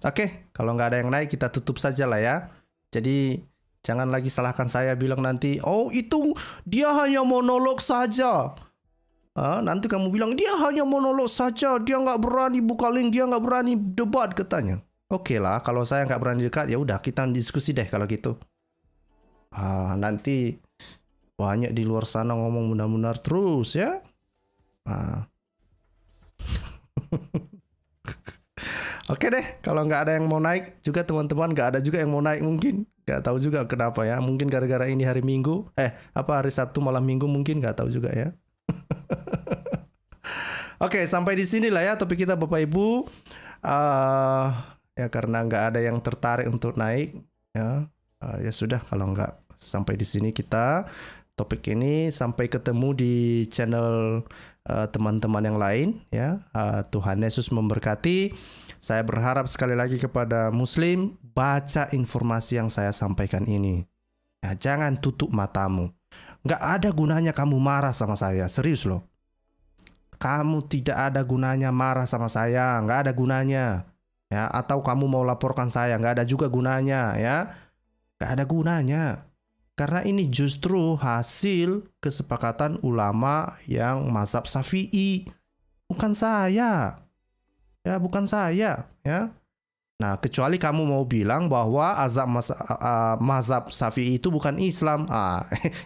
Oke, kalau nggak ada yang naik, kita tutup saja lah ya. Jadi jangan lagi salahkan saya bilang nanti, oh itu dia hanya monolog saja. Nanti kamu bilang dia hanya monolog saja, dia nggak berani buka link, dia nggak berani debat katanya. Oke lah, kalau saya nggak berani dekat, ya udah kita diskusi deh kalau gitu. Nanti banyak di luar sana ngomong benar-benar terus ya. Oke deh, kalau nggak ada yang mau naik juga teman-teman, nggak ada juga yang mau naik mungkin. Nggak tahu juga kenapa ya. Mungkin gara-gara ini hari Minggu. Hari Sabtu malam Minggu mungkin, nggak tahu juga ya. Oke, sampai di sini lah ya topik kita Bapak Ibu. Ya karena nggak ada yang tertarik untuk naik ya. Ya sudah, kalau nggak sampai di sini kita topik ini, sampai ketemu di channel teman-teman yang lain ya. Tuhan Yesus memberkati. Saya berharap sekali lagi kepada Muslim, baca informasi yang saya sampaikan ini ya, jangan tutup matamu. Nggak ada gunanya kamu marah sama saya, serius loh. Kamu tidak ada gunanya marah sama saya, nggak ada gunanya ya. Atau kamu mau laporkan saya, nggak ada juga gunanya ya. Nggak ada gunanya. Karena ini justru hasil kesepakatan ulama yang mazhab Syafi'i. Bukan saya. Ya, bukan saya. Ya. Nah, kecuali kamu mau bilang bahwa mazhab Syafi'i itu bukan Islam.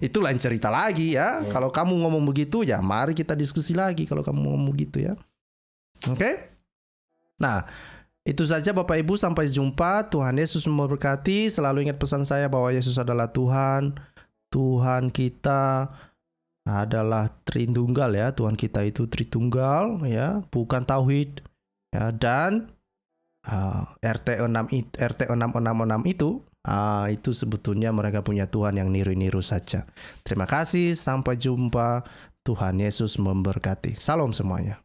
Itu lain cerita lagi ya. Kalau kamu ngomong begitu, ya mari kita diskusi lagi kalau kamu ngomong begitu ya. Oke? Nah, itu saja Bapak Ibu, sampai jumpa. Tuhan Yesus memberkati. Selalu ingat pesan saya bahwa Yesus adalah Tuhan. Tuhan kita adalah Tritunggal ya. Tuhan kita itu Tritunggal ya, bukan tauhid. Ya, dan RT 666 itu sebetulnya mereka punya Tuhan yang niru-niru saja. Terima kasih, sampai jumpa. Tuhan Yesus memberkati. Salam semuanya.